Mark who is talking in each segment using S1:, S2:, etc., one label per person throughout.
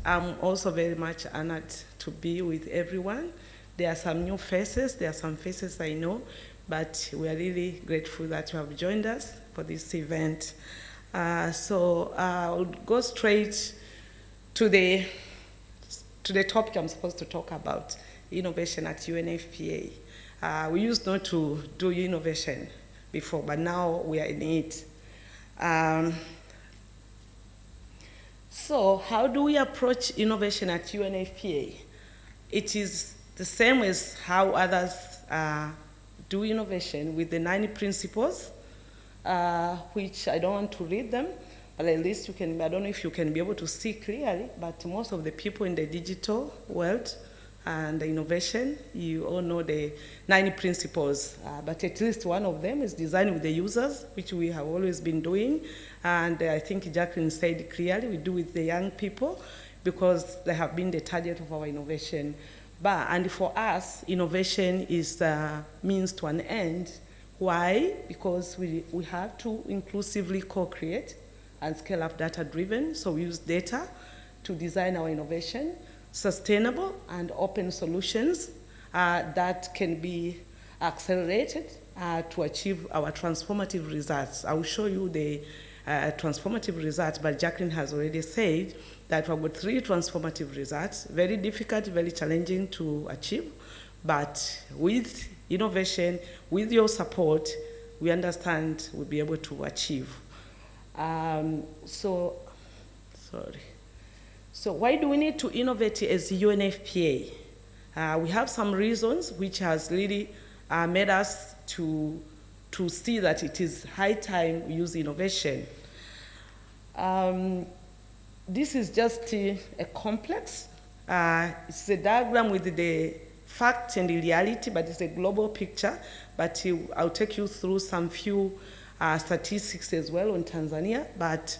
S1: I'm also very much honored to be with everyone. There are some new faces, there are some faces I know, but we are really grateful that you have joined us for this event. So I'll go straight to the topic I'm supposed to talk about, innovation at UNFPA. We used not to do innovation before, but now we are in it. So how do we approach innovation at UNFPA? It is the same as how others do innovation with the 9 principles, which I don't want to read them, but at least you can, I don't know if you can be able to see clearly, but most of the people in the digital world and the innovation, you all know the 9 principles, but at least one of them is design with the users, which we have always been doing. And I think Jacqueline said clearly, we do with the young people because they have been the target of our innovation. And for us, innovation is a means to an end. Why? Because we have to inclusively co-create and scale up data-driven. So we use data to design our innovation, sustainable and open solutions that can be accelerated to achieve our transformative results. I will show you the transformative results, but Jacqueline has already said that we've got 3 transformative results, very difficult, very challenging to achieve, but with innovation, with your support, we understand we'll be able to achieve. So why do we need to innovate as UNFPA? We have some reasons which has really made us to see that it is high time we use innovation. This is just a complex. It's a diagram with the fact and the reality, but it's a global picture. But I'll take you through some few statistics as well on Tanzania. But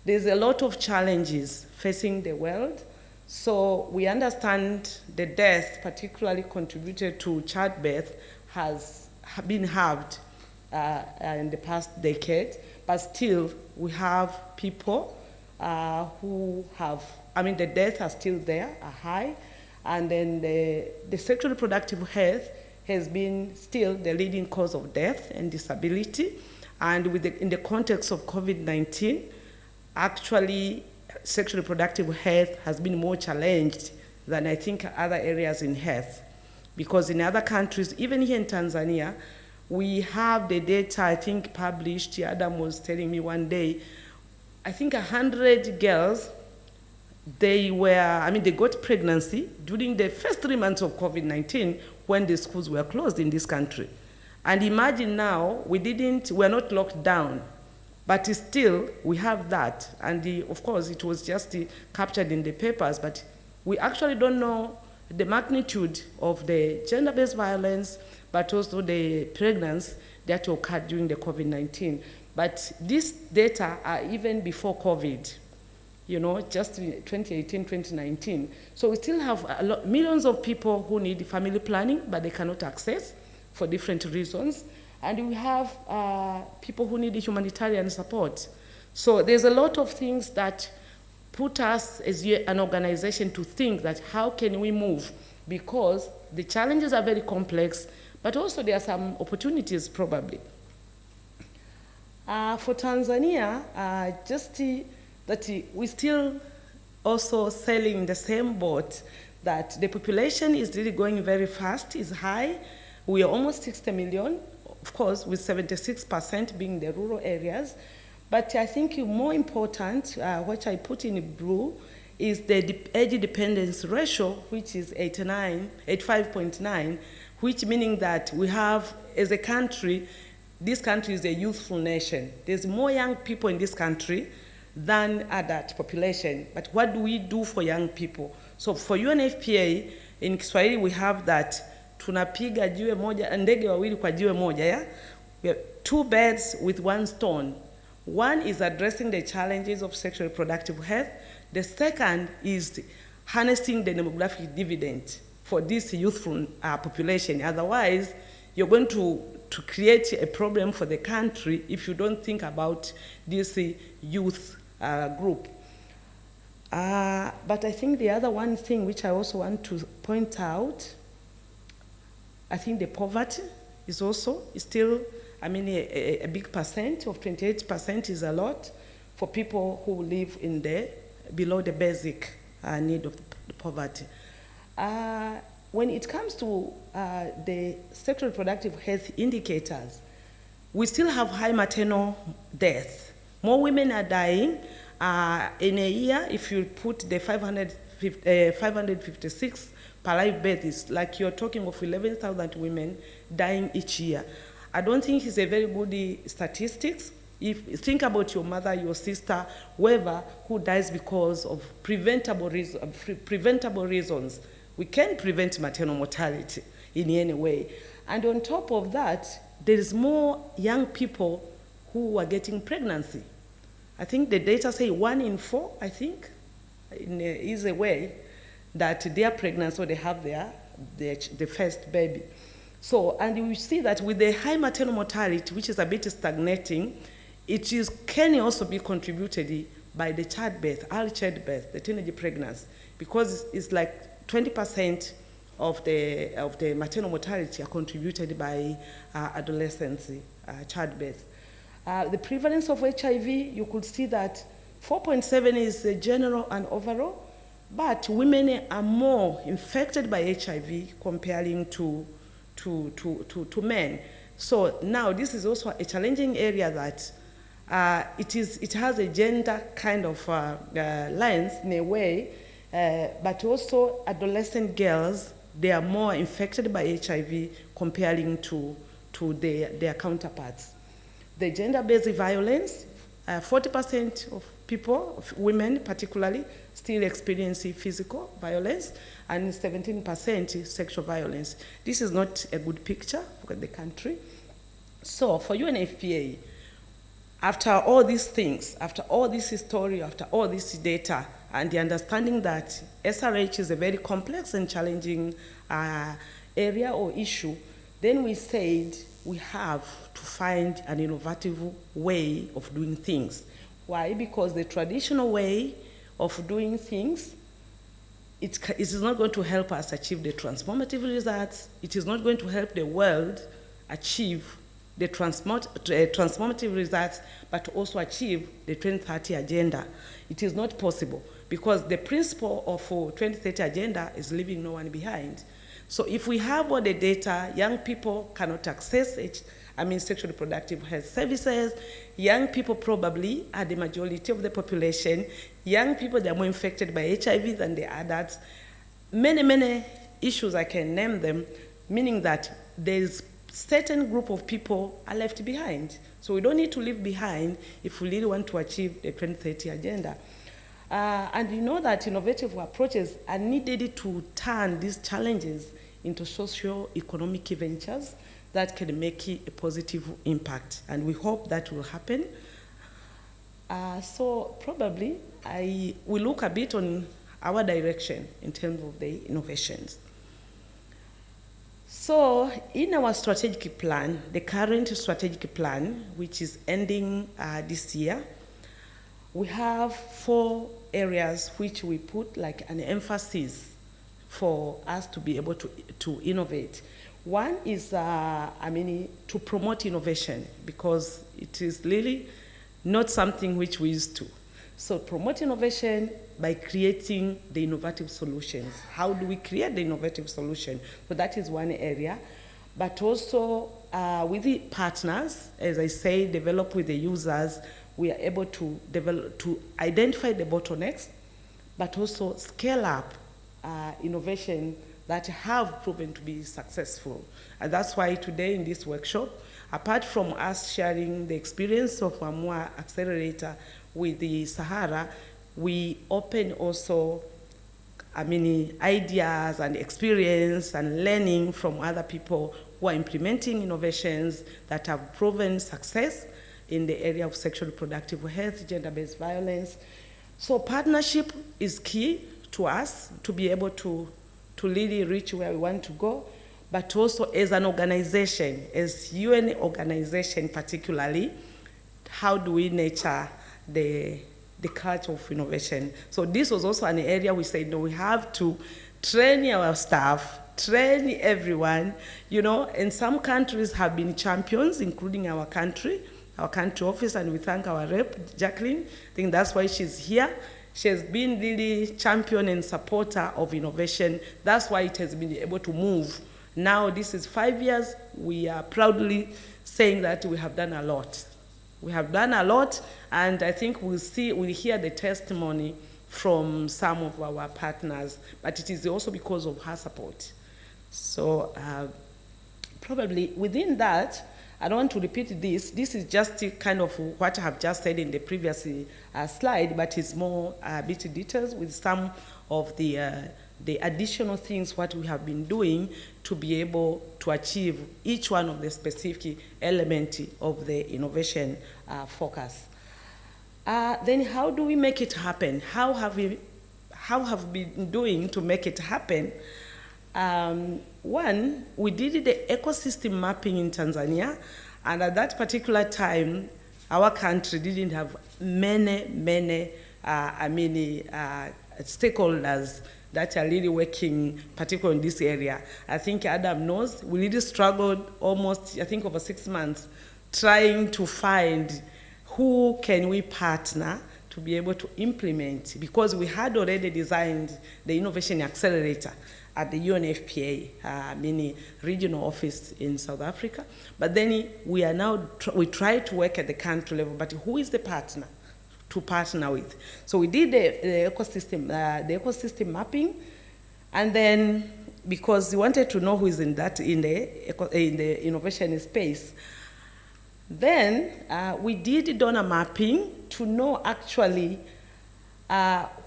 S1: there's a lot of challenges facing the world. So we understand the death, particularly contributed to childbirth, has been halved in the past decade. But still, we have people who have, the deaths are still there, are high. And then the sexual reproductive health has been still the leading cause of death and disability. And in the context of COVID-19, actually, sexual reproductive health has been more challenged than I think other areas in health. Because in other countries, even here in Tanzania, we have the data, I think, published. Adam was telling me one day, I think 100 girls, they got pregnancy during the first 3 months of COVID-19 when the schools were closed in this country. And imagine now, we're not locked down, but still we have that. And of course, it was just captured in the papers, but we actually don't know the magnitude of the gender-based violence, but also the pregnancy that occurred during the COVID-19. But these data are even before COVID, just in 2018, 2019. So we still have millions of people who need family planning, but they cannot access for different reasons. And we have people who need humanitarian support. So there's a lot of things that put us as an organization to think that how can we move? Because the challenges are very complex, but also there are some opportunities probably. For Tanzania, that we still also sailing in the same boat, that the population is really going very fast, is high. We are almost 60 million, of course, with 76% being the rural areas. But I think more important, what I put in blue, is the age dependence ratio, which is 85.9, which meaning that we have, as a country, this country is a youthful nation. There's more young people in this country than adult population. But what do we do for young people? So for UNFPA, in Kiswahili we have that, tunapiga jiwe moja, ndege wawili kwa jiwe moja, yeah? We have 2 birds with 1 stone. One is addressing the challenges of sexual reproductive health. The second is harnessing the demographic dividend for this youthful population. Otherwise, you're going to create a problem for the country if you don't think about this youth group. But I think the other one thing which I also want to point out, I think the poverty is also still, I mean, a big percent of 28% is a lot for people who live in below the basic need of the poverty. When it comes to the sexual reproductive health indicators, we still have high maternal deaths. More women are dying. In a year, if you put the 556 per live birth, it's like you're talking of 11,000 women dying each year. I don't think it's a very good statistics. If you think about your mother, your sister, whoever who dies because of preventable reasons, we can prevent maternal mortality in any way. And on top of that, there is more young people who are getting pregnancy. I think the data say 1 in 4, I think, in an easy way, that they are pregnant, so they have the first baby. So, and you see that with the high maternal mortality, which is a bit stagnating, can also be contributed by the childbirth, early childbirth, the teenage pregnancy, because it's like 20% of the maternal mortality are contributed by adolescence childbirth. The prevalence of HIV, you could see that 4.7 is general and overall, but women are more infected by HIV comparing to men. So now this is also a challenging area that it has a gender kind of lens in a way, but also adolescent girls, they are more infected by HIV comparing to their counterparts. The gender-based violence, 40% of people, of women particularly, still experiencing physical violence, and 17% sexual violence. This is not a good picture for the country. So for UNFPA, after all these things, after all this history, after all this data, and the understanding that SRH is a very complex and challenging area or issue, then we said we have to find an innovative way of doing things. Why? Because the traditional way of doing things, it is not going to help us achieve the transformative results. It is not going to help the world achieve the transformative results, but also achieve the 2030 agenda. It is not possible because the principle of 2030 agenda is leaving no one behind. So if we have all the data, young people cannot access it, sexual reproductive health services. Young people probably are the majority of the population. Young people, they are more infected by HIV than the adults. Many issues, I can name them, meaning that there's certain group of people are left behind. So we don't need to leave behind if we really want to achieve the 2030 agenda. And you know that innovative approaches are needed to turn these challenges into socio-economic ventures that can make a positive impact. And we hope that will happen. So probably I will look a bit on our direction in terms of the innovations. So in our strategic plan, the current strategic plan, which is ending this year, we have 4 areas which we put like an emphasis for us to be able to innovate. One is, to promote innovation, because it is really not something which we used to. So promote innovation by creating the innovative solutions. How do we create the innovative solution? So that is one area. But also with the partners, as I say, develop with the users, we are able to identify the bottlenecks, but also scale up innovation that have proven to be successful. And that's why today in this workshop, apart from us sharing the experience of AMWA Accelerator with the Sahara, we open also ideas and experience and learning from other people who are implementing innovations that have proven success in the area of sexual reproductive health, gender-based violence. So partnership is key to us to be able to really reach where we want to go, but also as an organization, as UN organization particularly, how do we nurture the the culture of innovation. So this was also an area we said, no, we have to train our staff, train everyone, you know, and some countries have been champions, including our country office, and we thank our rep, Jacqueline. I think that's why she's here. She has been really champion and supporter of innovation. That's why it has been able to move. Now this is 5 years. We are proudly saying that we have done a lot. We have done a lot, and I think we'll hear the testimony from some of our partners, but it is also because of her support. So probably within that, I don't want to repeat this. This is just kind of what I have just said in the previous slide, but it's more a bit details with some of the additional things what we have been doing to be able to achieve each one of the specific elements of the innovation focus. Then how do we make it happen? How have we been doing to make it happen? One, we did the ecosystem mapping in Tanzania, and at that particular time, our country didn't have many stakeholders that are really working, particularly in this area. I think Adam knows, we really struggled almost, I think, over 6 months, trying to find who can we partner to be able to implement, because we had already designed the Innovation Accelerator at the Unfpa, meaning regional office in South Africa. But then we try to work at the country level, but who is the partner to partner with? So we did the ecosystem mapping, and then because we wanted to know who is in the innovation space, then we did donor mapping to know actually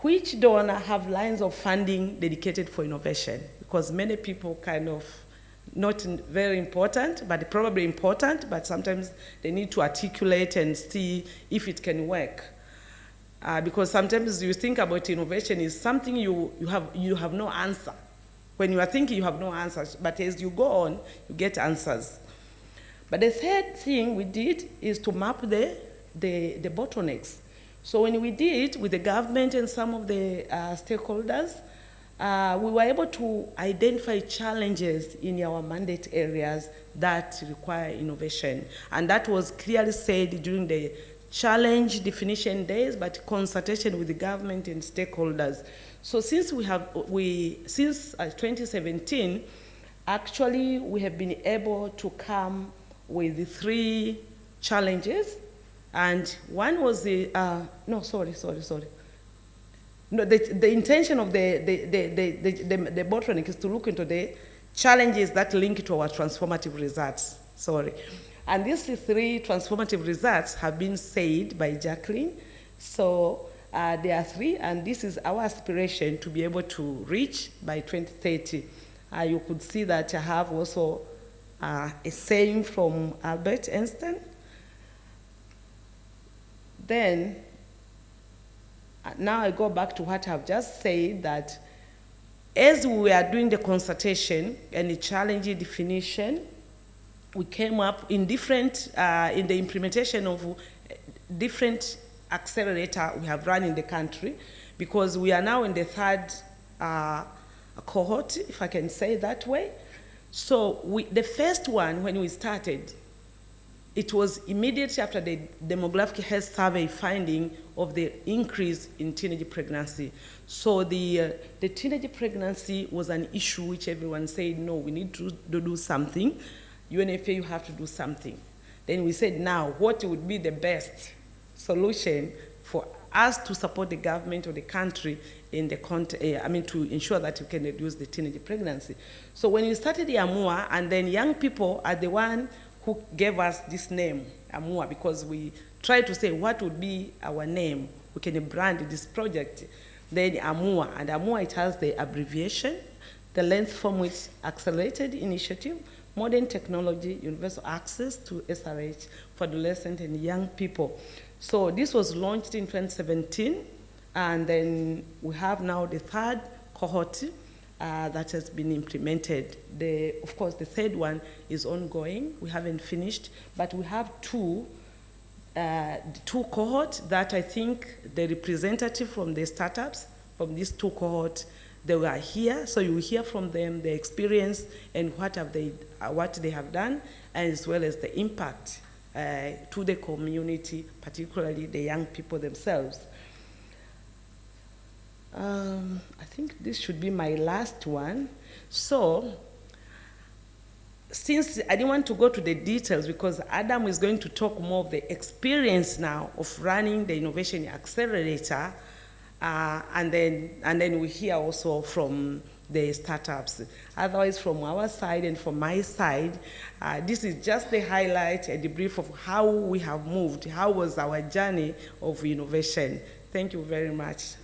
S1: which donor have lines of funding dedicated for innovation, because many people kind of not very important, but probably important, but sometimes they need to articulate and see if it can work. Because sometimes you think about innovation is something you have no answer. When you are thinking, you have no answers, but as you go on, you get answers. But the third thing we did is to map the bottlenecks. So when we did with the government and some of the stakeholders, we were able to identify challenges in our mandate areas that require innovation. And that was clearly said during the challenge definition days, but consultation with the government and stakeholders. So since 2017, actually we have been able to come with 3 challenges. And one was the, no, sorry. No, the intention of the bottleneck is to look into the challenges that link to our transformative results, And these 3 transformative results have been said by Jacqueline. So there are 3, and this is our aspiration to be able to reach by 2030. You could see that I have also a saying from Albert Einstein. Then, now I go back to what I've just said, that as we were doing the consultation and the challenge definition, we came up in different, in the implementation of different accelerator we have run in the country, because we are now in the 3rd cohort, if I can say that way. So the first one, when we started, it was immediately after the demographic health survey finding of the increase in teenage pregnancy. So the teenage pregnancy was an issue which everyone said, no, we need to do something. UNFPA, you have to do something. Then we said, now, what would be the best solution for us to support the government or the country in the to ensure that we can reduce the teenage pregnancy. So when we started the AMUA, and then young people are the one who gave us this name, AMUA, because we tried to say what would be our name. We can brand this project. Then AMUA, and AMUA, it has the abbreviation, the length form which Accelerated Initiative, Modern Technology, Universal Access to SRH for adolescent and young people. So this was launched in 2017, and then we have now the 3rd cohort that has been implemented. Of course, the 3rd one is ongoing. We haven't finished, but we have 2 the two cohorts that I think the representative from the startups, from these two cohorts, they were here, so you hear from them their experience and what they have done, as well as the impact to the community, particularly the young people themselves. I think this should be my last one. So, since I didn't want to go to the details because Adam is going to talk more of the experience now of running the Innovation Accelerator, and then we hear also from the startups. Otherwise, from our side and from my side, this is just the highlight, a debrief of how we have moved, how was our journey of innovation. Thank you very much.